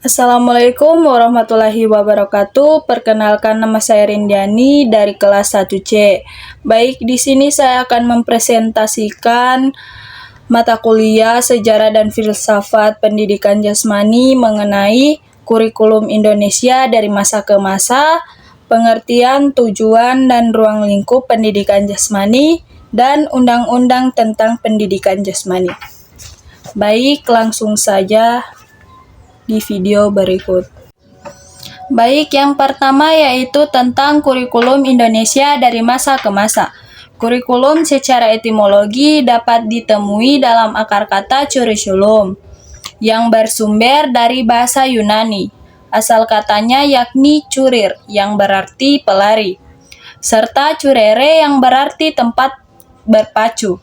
Assalamualaikum warahmatullahi wabarakatuh. Perkenalkan, nama saya Rindiani dari kelas 1C. Baik, di sini saya akan mempresentasikan mata kuliah Sejarah dan Filsafat Pendidikan Jasmani mengenai kurikulum Indonesia dari masa ke masa, pengertian, tujuan, dan ruang lingkup pendidikan jasmani, dan undang-undang tentang pendidikan jasmani. Baik, langsung saja di video berikut. Baik, yang pertama yaitu tentang kurikulum Indonesia dari masa ke masa. Kurikulum secara etimologi dapat ditemui dalam akar kata curriculum yang bersumber dari bahasa Yunani. Asal katanya yakni curir yang berarti pelari, serta curere yang berarti tempat berpacu.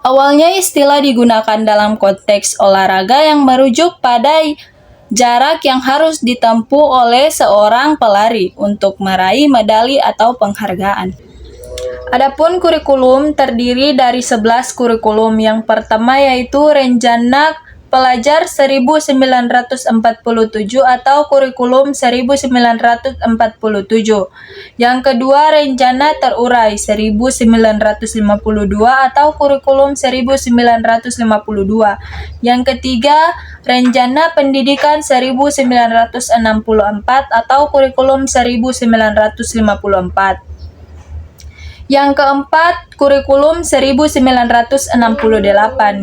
Awalnya istilah digunakan dalam konteks olahraga yang merujuk pada jarak yang harus ditempuh oleh seorang pelari untuk meraih medali atau penghargaan. Adapun kurikulum terdiri dari 11 kurikulum. Yang pertama yaitu Rencana Pelajar 1947 atau kurikulum 1947. Yang kedua Rencana Terurai 1952 atau kurikulum 1952. Yang ketiga Rencana Pendidikan 1964 atau kurikulum 1954. Yang keempat, kurikulum 1968.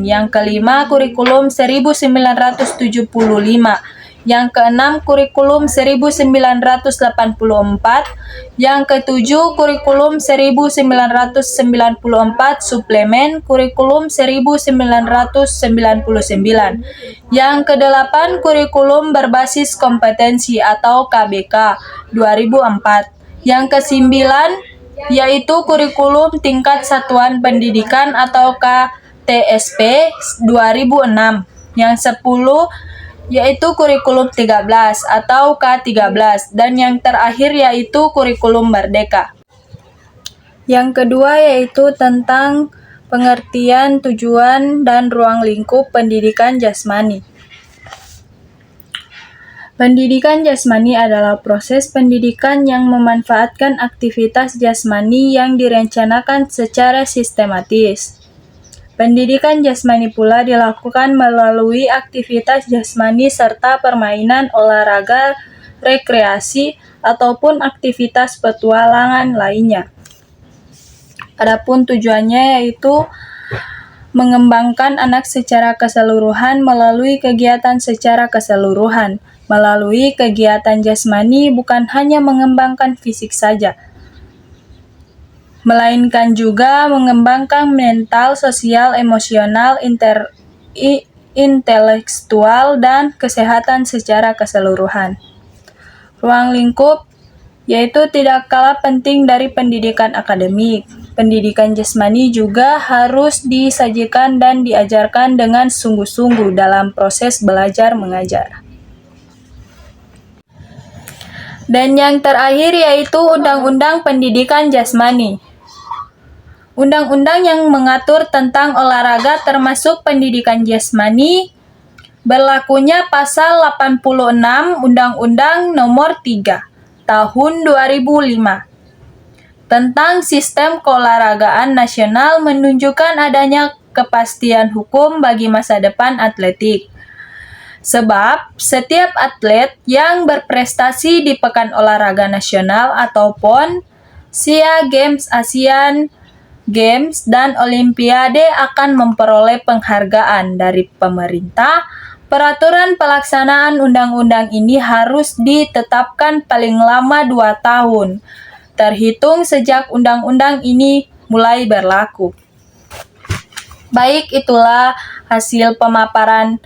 Yang kelima, kurikulum 1975. Yang keenam, kurikulum 1984. Yang ketujuh, kurikulum 1994 suplemen kurikulum 1999. Yang kedelapan, kurikulum berbasis kompetensi atau KBK 2004. Yang kesembilan, yaitu kurikulum tingkat satuan pendidikan atau KTSP 2006. Yang 10 yaitu kurikulum 13 atau K13, dan yang terakhir yaitu kurikulum merdeka. Yang kedua yaitu tentang pengertian, tujuan, dan ruang lingkup pendidikan jasmani. Pendidikan jasmani adalah proses pendidikan yang memanfaatkan aktivitas jasmani yang direncanakan secara sistematis. Pendidikan jasmani pula dilakukan melalui aktivitas jasmani serta permainan, olahraga, rekreasi, ataupun aktivitas petualangan lainnya. Adapun tujuannya yaitu mengembangkan anak secara keseluruhan melalui kegiatan secara keseluruhan. Melalui kegiatan jasmani bukan hanya mengembangkan fisik saja, melainkan juga mengembangkan mental, sosial, emosional, intelektual, dan kesehatan secara keseluruhan. Ruang lingkup yaitu tidak kalah penting dari pendidikan akademik. Pendidikan jasmani juga harus disajikan dan diajarkan dengan sungguh-sungguh dalam proses belajar mengajar. Dan yang terakhir yaitu Undang-Undang Pendidikan Jasmani. Undang-undang yang mengatur tentang olahraga termasuk pendidikan jasmani berlakunya pasal 86 Undang-Undang Nomor 3 Tahun 2005 tentang Sistem Keolahragaan Nasional menunjukkan adanya kepastian hukum bagi masa depan atletik. Sebab setiap atlet yang berprestasi di Pekan Olahraga Nasional ataupun SEA Games, Asian Games, dan Olimpiade akan memperoleh penghargaan dari pemerintah. Peraturan pelaksanaan undang-undang ini harus ditetapkan paling lama 2 tahun, terhitung sejak undang-undang ini mulai berlaku. Baik, itulah hasil pemaparan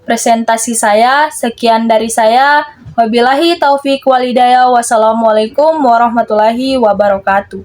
presentasi saya. Sekian dari saya. Wabillahi taufik walhidayah. Wassalamualaikum warahmatullahi wabarakatuh.